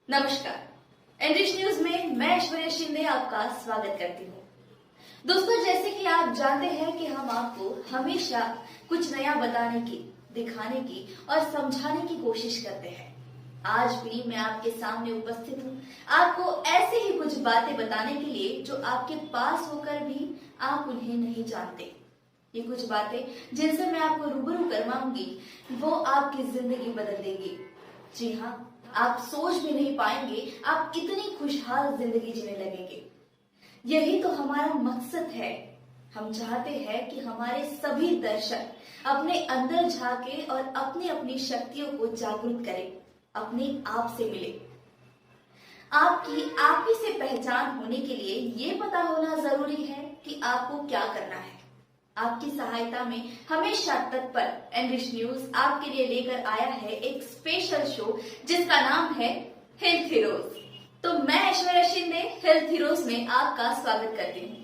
नमस्कार। Enrich news में मैं ऐश्वर्या शिंदे आपका स्वागत करती हूँ। दोस्तों, जैसे कि आप जानते हैं कि हम आपको हमेशा कुछ नया बताने की, दिखाने की और समझाने की कोशिश करते हैं। आज भी मैं आपके सामने उपस्थित हूँ आपको ऐसे ही कुछ बातें बताने के लिए जो आपके पास होकर भी आप उन्हें नहीं जानते। ये कुछ बातें जिनसे मैं आपको रूबरू करवाऊंगी, वो आपकी जिंदगी बदल देंगी। जी हाँ, आप सोच भी नहीं पाएंगे आप इतनी खुशहाल जिंदगी जीने लगेंगे। यही तो हमारा मकसद है। हम चाहते हैं कि हमारे सभी दर्शक अपने अंदर झांके और अपनी अपनी शक्तियों को जागरूक करें, अपने आप से मिले। आपकी आप ही से पहचान होने के लिए ये पता होना जरूरी है कि आपको क्या करना है। आपकी सहायता में हमेशा तत्पर एनरिच न्यूज आपके लिए लेकर आया है एक स्पेशल शो जिसका नाम है हेल्थ हीरोज। तो मैं ऐश्वर्या शिंदे हेल्थ हीरोज में आपका स्वागत करती हूँ।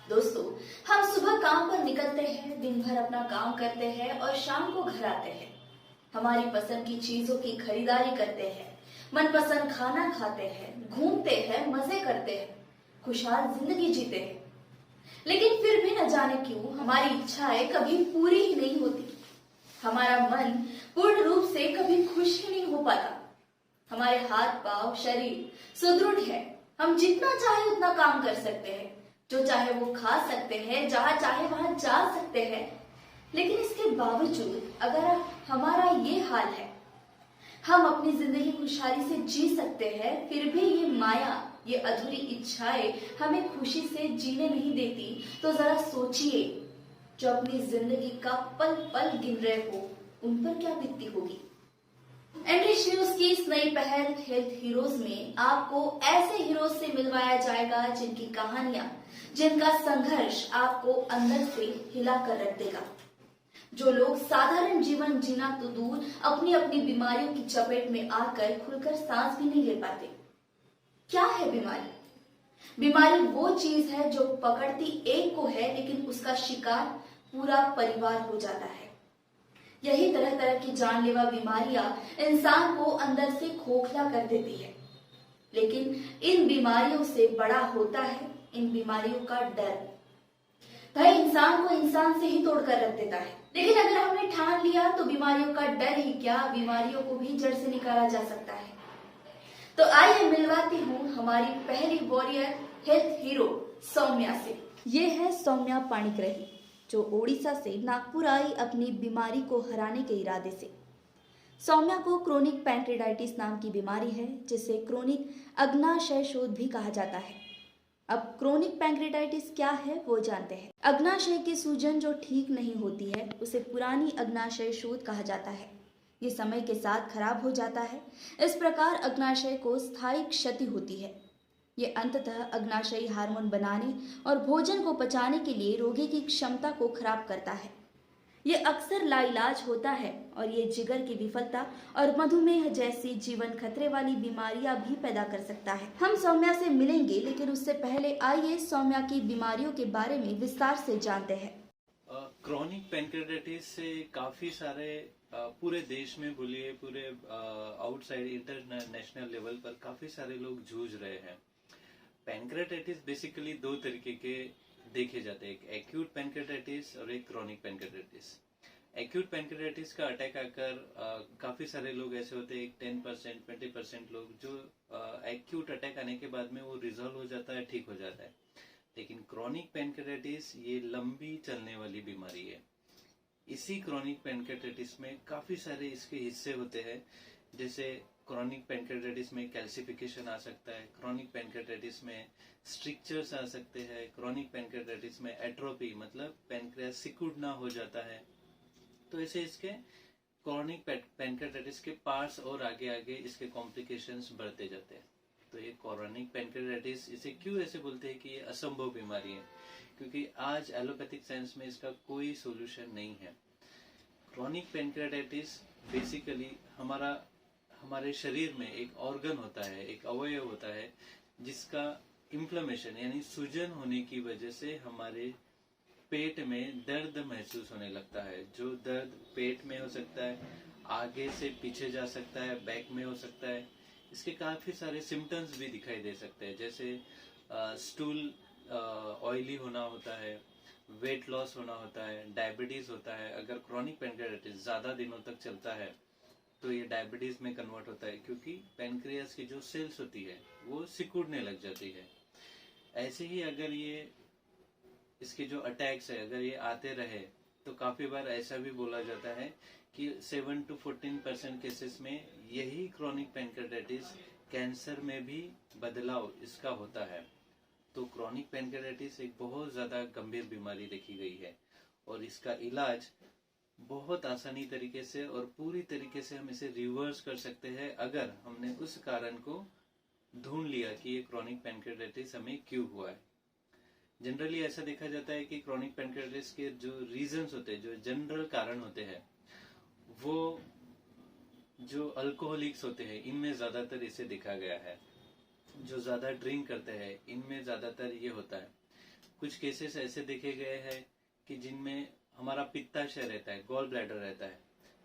दोस्तों, हम सुबह काम पर निकलते हैं, दिन भर अपना काम करते हैं और शाम को घर आते हैं। हमारी पसंद की चीजों की खरीदारी करते हैं, मनपसंद खाना खाते हैं, घूमते हैं, मजे करते हैं, खुशहाल जिंदगी जीते हैं। लेकिन फिर भी न जाने क्यों हमारी इच्छाएं कभी पूरी ही नहीं होती। हमारा मन पूर्ण रूप से कभी खुश ही नहीं हो पाता। हमारे हाथ पांव शरीर सुदृढ़ है, हम जितना चाहे उतना काम कर सकते हैं, जो चाहे वो खा सकते हैं, जहां चाहे वहां जा सकते हैं। लेकिन इसके बावजूद अगर हमारा ये हाल है, हम अपनी जिंदगी खुशहाली से जी सकते हैं, फिर भी ये माया, ये अधूरी इच्छाएं हमें खुशी से जीने नहीं देती, तो जरा सोचिए, जो अपनी जिंदगी का पल पल गिन रहे हो, उन पर क्या बीतती होगी। एनरिच न्यूज की इस नई पहल हेल्थ हीरोज में आपको ऐसे हीरोज से मिलवाया जाएगा जिनकी कहानियां, जिनका संघर्ष आपको अंदर से हिला कर रख देगा। जो लोग साधारण जीवन जीना तो दूर, अपनी अपनी बीमारियों की चपेट में आकर खुलकर सांस भी नहीं ले पाते। क्या है बीमारी? बीमारी वो चीज है जो पकड़ती एक को है, लेकिन उसका शिकार पूरा परिवार हो जाता है। यही तरह तरह की जानलेवा बीमारियां इंसान को अंदर से खोखला कर देती है। लेकिन इन बीमारियों से बड़ा होता है इन बीमारियों का डर। भाई, इंसान को इंसान से ही तोड़कर रख देता है। लेकिन अगर हमने ठान लिया तो बीमारियों का डर ही क्या, बीमारियों को भी जड़ से निकाला जा सकता है। तो आइए मिलवाती हूँ हमारी पहली वॉरियर हेल्थ हीरो सौम्या से। ये है सौम्या पाणिग्राही, जो ओडिशा से नागपुर आई अपनी बीमारी को हराने के इरादे से। सौम्या को क्रोनिक पैंक्रेटाइटिस नाम की बीमारी है, जिसे क्रोनिक अग्नाशय शोथ भी कहा जाता है। अब क्रोनिक पैंक्रेटाइटिस क्या है वो जानते हैं। अग्नाशय की सूजन जो ठीक नहीं होती है उसे पुरानी अग्नाशय शोथ कहा जाता है। ये समय के साथ खराब हो जाता है। इस प्रकार अग्नाशय को स्थायी क्षति होती है। ये अंततः अग्नाशयी हार्मोन बनाने और भोजन को पचाने के लिए रोगी की क्षमता को खराब करता है। ये अक्सर लाइलाज होता है और ये जिगर की विफलता और मधुमेह जैसी जीवन खतरे वाली बीमारियां भी पैदा कर सकता है। हम सौम्या से मिलेंगे, लेकिन उससे पहले आइए सौम्या की बीमारियों के बारे में विस्तार से जानते हैं। क्रोनिक पैंक्रेटाइटिस से काफी सारे पूरे देश में बोलिए, पूरे आउटसाइड इंटरनेशनल लेवल पर काफी सारे लोग जूझ रहे हैं। पैंक्रेटाइटिस बेसिकली दो तरीके के देखे जाते हैं, एक एक्यूट पैंक्रेटाइटिस और एक क्रोनिक पैंक्रेटाइटिस। एक्यूट पैंक्रेटाइटिस का अटैक आकर काफी सारे लोग ऐसे होते हैं, 10% 20% लोग जो एक्यूट अटैक आने के बाद में वो रिजॉल्व हो जाता है, ठीक हो जाता है। लेकिन क्रोनिक पैंक्रेटाइटिस ये लंबी चलने वाली बीमारी है। इसी क्रोनिक पैंक्रेटाइटिस में काफी सारे इसके हिस्से होते हैं, जैसे क्रोनिक पैंक्रेटाइटिस में कैल्सिफिकेशन आ सकता है, क्रोनिक पैंक्रेटाइटिस में स्ट्रिक्चर्स आ सकते हैं, क्रोनिक पैंक्रेटाइटिस में एट्रोपी मतलब पैंक्रियास सिकुड़ना हो जाता है। तो ऐसे इसके क्रोनिक पैंक्रेटाइटिस के पार्ट्स और आगे आगे इसके कॉम्प्लिकेशंस बढ़ते जाते हैं। तो ये क्रोनिक पैंक्रेटाइटिस, इसे क्यों ऐसे बोलते हैं कि ये असंभव बीमारी है, क्योंकि आज एलोपैथिक साइंस में इसका कोई सोल्यूशन नहीं है। क्रोनिक पैंक्रेटाइटिस बेसिकली हमारे शरीर में एक ऑर्गन होता है, एक अवयव होता है, जिसका इन्फ्लेमेशन यानी सूजन होने की वजह से हमारे पेट में दर्द महसूस होने लगता है। जो दर्द पेट में हो सकता है, आगे से पीछे जा सकता है, बैक में हो सकता है, इसके काफी सारे सिम्टम्स भी दिखाई दे सकते हैं, जैसे स्टूल ऑयली होना होता है, वेट लॉस होना होता है, डायबिटीज होता है। अगर क्रॉनिक पैनक्रियाटाइटिस ज्यादा दिनों तक चलता है तो ये डायबिटीज में कन्वर्ट होता है, क्योंकि पैनक्रियास की जो सेल्स होती है वो सिकुड़ने लग जाती है। ऐसे ही अगर ये इसके जो अटैक्स है अगर ये आते रहे तो काफी बार ऐसा भी बोला जाता है कि 7 to 14% केसेस में यही क्रॉनिक पैनक्रियाटाइटिस कैंसर में भी बदलाव इसका होता है। तो क्रॉनिक पैनक्रियाटाइटिस एक बहुत ज्यादा गंभीर बीमारी देखी गई है और इसका इलाज बहुत आसानी तरीके से और पूरी तरीके से हम इसे रिवर्स कर सकते हैं अगर हमने उस कारण को ढूंढ लिया कि ये क्रॉनिक पैनक्रियाटाइटिस हमें क्यों हुआ है। जनरली ऐसा देखा जाता है कि क्रॉनिक पैनक्रियाटाइटिस के जो रीजंस होते हैं, जो जनरल कारण होते हैं, वो जो अल्कोहलिक्स होते हैं इनमें ज्यादातर इसे देखा गया है। जो ज्यादा ड्रिंक करते हैं इनमें ज्यादातर ये होता है। कुछ केसेस ऐसे देखे गए हैं कि जिनमें हमारा पित्ताशय रहता है, गॉल ब्लैडर रहता है,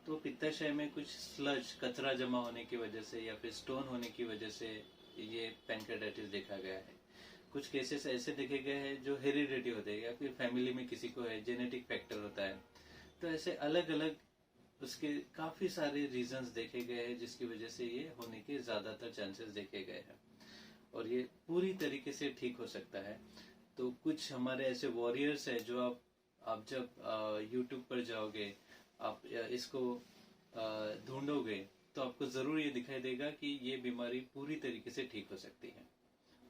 तो पित्ताशय में कुछ स्लज कचरा जमा होने की वजह से या फिर स्टोन होने की वजह से ये पैनक्रियाटाइटिस देखा गया है। कुछ केसेस ऐसे देखे गए हैं जो हेरिडिटी होते हैं या फिर फैमिली में किसी को है, जेनेटिक फैक्टर होता है। तो ऐसे अलग अलग उसके काफी सारे रीजंस देखे गए हैं जिसकी वजह से ये होने के ज्यादातर चांसेस देखे गए हैं और ये पूरी तरीके से ठीक हो सकता है। तो कुछ हमारे ऐसे वॉरियर्स है जो आप जब यूट्यूब पर जाओगे, आप इसको ढूंढोगे तो आपको जरूर ये दिखाई देगा कि ये बीमारी पूरी तरीके से ठीक हो सकती है।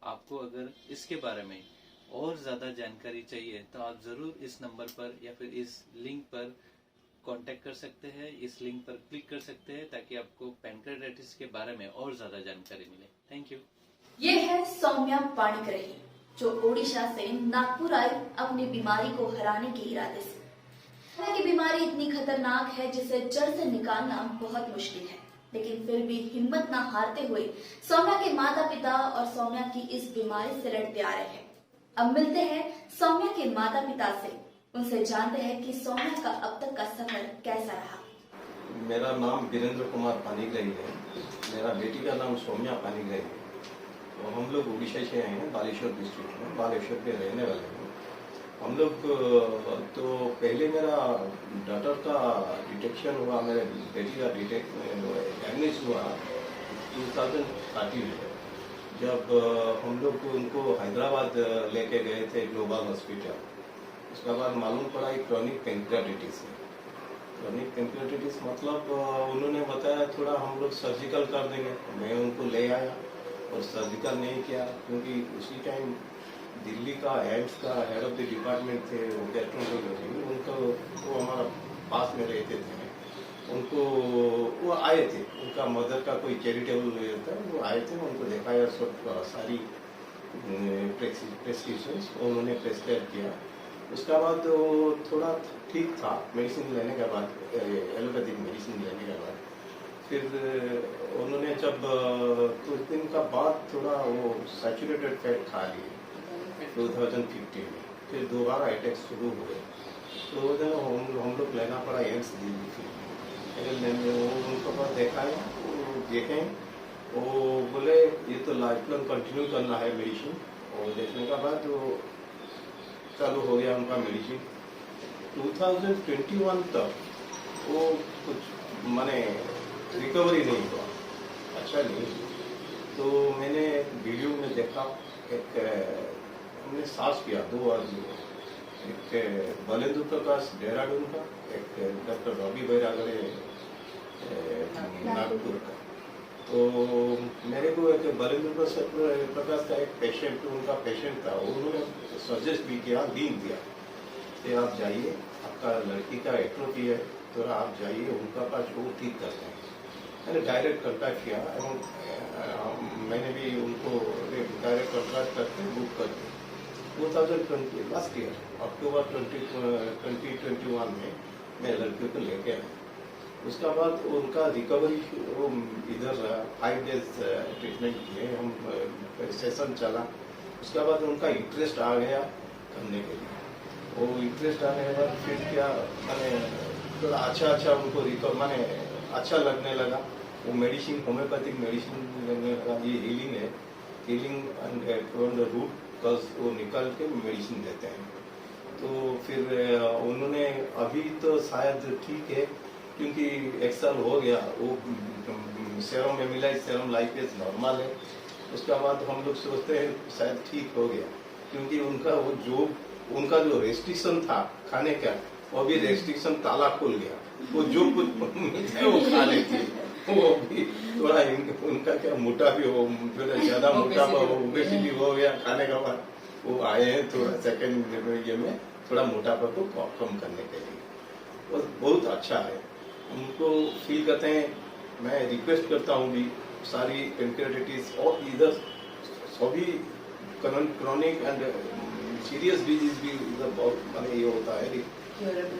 आपको अगर इसके बारे में और ज्यादा जानकारी चाहिए तो आप जरूर इस नंबर पर या फिर इस लिंक पर कांटेक्ट कर सकते हैं, इस लिंक पर क्लिक कर सकते हैं ताकि आपको पैनक्रियाटाइटिस के बारे में और ज्यादा जानकारी मिले। Thank you. ये है सौम्या पाणिग्राही जो ओडिशा से नागपुर आई अपनी बीमारी को हराने के इरादे से। की बीमारी इतनी खतरनाक है जिसे जड़ से निकालना बहुत मुश्किल है, लेकिन फिर भी हिम्मत न हारते हुए सौम्या के माता पिता और सौम्या की इस बीमारी से लड़ते आ रहे हैं। अब मिलते हैं सौम्या के माता पिता से, उनसे जानते हैं कि सौम्या का अब तक का सफर कैसा रहा। मेरा नाम वीरेंद्र कुमार पाणिग्राही है। मेरा बेटी का नाम सौम्या पाणिग्राही है। तो हम लोग उड़ीसा से आए हैं, बालेश्वर डिस्ट्रिक्ट में, बालेश्वर के रहने वाले हैं हम लोग। तो पहले मेरा डॉटर का डिटेक्शन हुआ, मेरे बेटी का डायग्नोस हुआ 2013 में, जब हम लोग उनको हैदराबाद लेके गए थे ग्लोबल हॉस्पिटल। उसके बाद मालूम पड़ा कि क्रॉनिक पैनक्रियाटाइटिस है। क्रॉनिक पैनक्रियाटाइटिस मतलब उन्होंने बताया थोड़ा हम लोग सर्जिकल कर देंगे। मैं उनको ले आया और सर्जिकल नहीं किया, क्योंकि उसी टाइम दिल्ली का हेड ऑफ द डिपार्टमेंट थे वो गैस्ट्रोएंटरोलॉजी, उनको वो हमारा पास में रहते थे, उनको वो आए थे, उनका मदर का कोई चैरिटेबल था, वो आए थे, उनको दिखाया सब सारी प्रेस्क्रिप्शंस उन्होंने प्रेस्क्राइब किया। उसके बाद वो थोड़ा ठीक था, मेडिसिन लेने के बाद, एलोपैथिक मेडिसिन लेने के बाद फिर उन्होंने जब कुछ दिन का बाद थोड़ा वो सैचुरेटेड फैट खा लिए 2015 में, फिर दोबारा अटैक शुरू हुए। तो हम लोग लेना पड़ा एम्स दिल्ली। उनको पास देखें वो बोले ये तो लाइफ लॉन्ग कंटिन्यू करना है मेडिसिन। और देखने के बाद वो चालू हो गया उनका मेडिसिन। 2021 तक वो कुछ माने रिकवरी नहीं हुआ, अच्छा नहीं। तो मैंने वीडियो में देखा, एक हमने सास किया 2 आदमी, एक बलेंद्र प्रकाश देहरादून का, एक डॉक्टर रवि बैरागड़े नागपुर का। तो मेरे को एक बलेंद्र प्रकाश का एक पेशेंट, उनका पेशेंट था, उन्होंने सजेस्ट भी किया, लिंक दिया कि आप जाइए, आपका लड़की का एट्रोफी है, थोड़ा आप जाइए उनका पास, वो ठीक करते हैं। मैंने डायरेक्ट कॉन्टैक्ट किया एवं मैंने भी उनको डायरेक्ट कॉन्टैक्ट करके बुक कर दिया। 2020 लास्ट ईयर अक्टूबर 2021 में मैं लड़कियों को लेके आया। उसका बाद उनका रिकवरी वो इधर 5 डेज ट्रीटमेंट किए हम, सेशन चला। उसके बाद उनका इंटरेस्ट आ गया करने के लिए। वो इंटरेस्ट आने के बाद फिर क्या मैंने थोड़ा अच्छा उनको रिकवर माने अच्छा लगने लगा। वो मेडिसिन, होम्योपैथिक मेडिसिन का ये हीलिंग है, healing from the root cause वो निकाल के मेडिसिन देते हैं। तो फिर उन्होंने अभी तो शायद ठीक है, क्योंकि 1 साल हो गया, वो सेरम एमिलाइज सेरम लाइपेज नॉर्मल है। उसके बाद हम लोग सोचते हैं शायद ठीक हो गया, क्योंकि उनका जो रेस्ट्रिक्शन था खाने का, वो भी रेस्ट्रिक्शन ताला खुल गया। वो जो कुछ मिलता है वो खा लेती है। वो भी थोड़ा उनका क्या मोटा भी हो, ज्यादा मोटा ओबेसिटी हो गया खाने का बाद, वो आए हैं थोड़ा सेकेंड ये में थोड़ा मोटापा को कम करने के लिए। वो बहुत अच्छा है, उनको फील करते हैं। मैं रिक्वेस्ट करता हूँ भी सारी पेनक्रियाटाइटिस और इधर सभी क्रॉनिक एंड सीरियस डिजीज भी इधर बहुत माने ये होता है,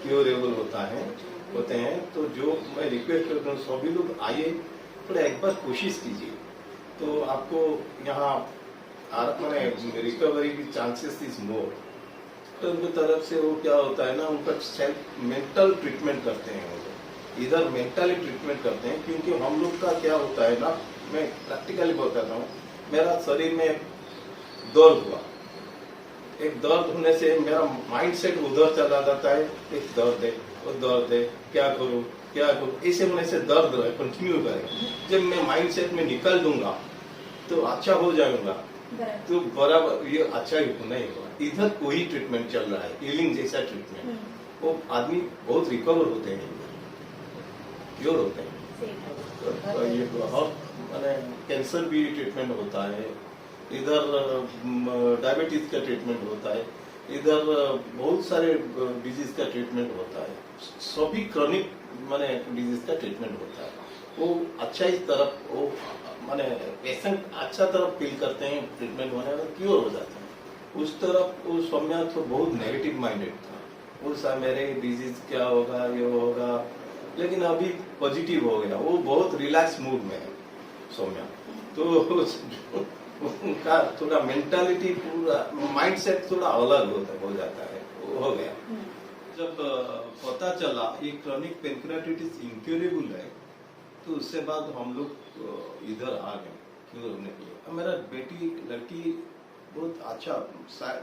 क्योरेबल होते हैं। तो जो मैं रिक्वेस्ट करता हूँ सभी लोग आइए, थोड़ा एक बार कोशिश कीजिए, तो आपको यहाँ मैंने रिकवरी की चांसेस इज मोर। तो उनकी तरफ से वो क्या होता है ना, उनका सेल्फ मेंटल ट्रीटमेंट करते हैं, वो इधर मेंटली ट्रीटमेंट करते हैं। क्योंकि हम लोग का क्या होता है ना, मैं प्रैक्टिकली बताता हूँ, मेरा शरीर में दर्द हुआ, एक दर्द होने से मेरा माइंड सेट उधर चला जाता है, एक दर्द है, वो दर्द है, क्या करूं, ऐसे होने से दर्द रहे कंटिन्यू करे। जब मैं माइंड सेट में निकल दूंगा तो अच्छा हो जाऊंगा, तो बराबर ये अच्छा ही नहीं होगा। इधर कोई ट्रीटमेंट चल रहा है, हीलिंग जैसा ट्रीटमेंट, वो आदमी बहुत रिकवर होते हैं, क्योर होते हैं। तो ये बहुत माने कैंसर भी ट्रीटमेंट होता है, इधर डायबिटीज का ट्रीटमेंट होता है, इधर बहुत सारे डिजीज का ट्रीटमेंट होता है, सभी क्रॉनिक माने डिजीज का ट्रीटमेंट होता है। वो अच्छा इस तरफ वो माने पेशेंट अच्छा तरफ फील करते हैं, ट्रीटमेंट होने में क्योर हो जाते हैं। उस तरफ वो सौम्या तो बहुत नेगेटिव माइंडेड था, वो सा मेरे डिजीज क्या होगा, ये होगा, लेकिन अभी पॉजिटिव हो गया, वो बहुत रिलैक्स मूड में है सौम्या। तो उनका थोड़ा मेंटालिटी, पूरा माइंड सेट थोड़ा अलग हो जाता है, हो गया। जब पता चला ये क्रॉनिक पेनक्रियाटाइटिस इनक्यूरेबल है, तो उससे बाद हम लोग इधर आ गए क्योर होने के लिए। मेरा लड़की बहुत अच्छा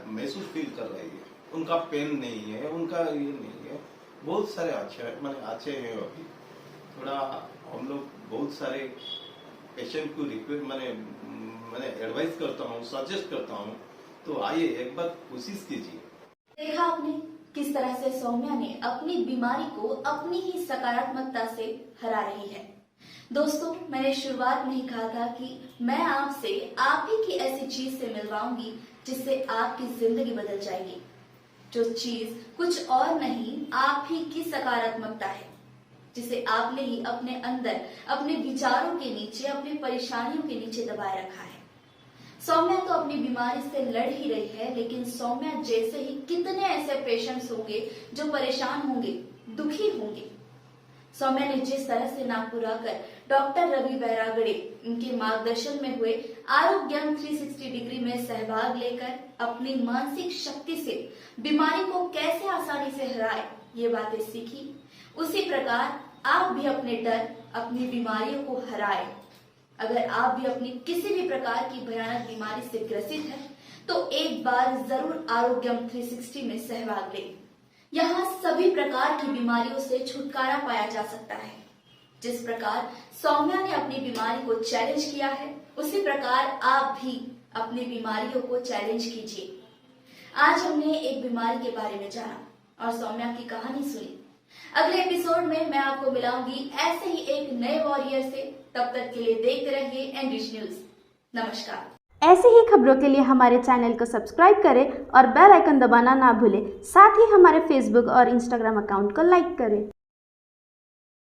महसूस फील कर रही है, उनका पेन नहीं है, उनका ये नहीं है, बहुत सारे अच्छे हैं। अभी थोड़ा हम लोग बहुत सारे पेशेंट को रिक्वेस्ट मैंने एडवाइस करता हूँ, सजेस्ट करता हूँ, तो आइए एक बार कोशिश कीजिए। देखा आपने किस तरह से सौम्या ने अपनी बीमारी को अपनी ही सकारात्मकता से हरा रही है। दोस्तों, मैंने शुरुआत में ही कहा था कि मैं आपसे आप ही की ऐसी चीज से मिलवाऊंगी जिससे आपकी जिंदगी बदल जाएगी। जो चीज कुछ और नहीं, आप ही की सकारात्मकता है, जिसे आपने ही अपने अंदर, अपने विचारों के नीचे, अपनी परेशानियों के नीचे दबाए रखा है। सौम्या तो अपनी बीमारी से लड़ ही रही है, लेकिन सौम्या जैसे ही कितने ऐसे पेशेंट्स होंगे जो परेशान होंगे, दुखी होंगे। सौम्या ने जिस तरह से नागपुर आकर डॉक्टर रवि बैरागड़े उनके मार्गदर्शन में हुए आरोग्यम 360 डिग्री में सहभाग लेकर अपनी मानसिक शक्ति से बीमारी को कैसे आसानी से हराए, ये बातें सीखी, उसी प्रकार आप भी अपने डर, अपनी बीमारियों को हराए। अगर आप भी अपनी किसी भी प्रकार की भयानक बीमारी से ग्रसित हैं, तो एक बार जरूर आरोग्यम 360 में सहभाग लें। यहाँ सभी प्रकार की बीमारियों से छुटकारा पाया जा सकता है। जिस प्रकार सौम्या ने अपनी बीमारी को चैलेंज किया है, उसी प्रकार आप भी अपनी बीमारियों को चैलेंज कीजिए। आज हमने एक बीमारी के बारे में जाना और सौम्या की कहानी सुनी। अगले एपिसोड में मैं आपको मिलाऊंगी ऐसे ही एक नए वॉरियर से। तब तक के लिए देखते रहिए एनरिच न्यूज। नमस्कार। ऐसे ही खबरों के लिए हमारे चैनल को सब्सक्राइब करें और बेल आइकन दबाना ना भूलें। साथ ही हमारे फेसबुक और इंस्टाग्राम अकाउंट को लाइक करें।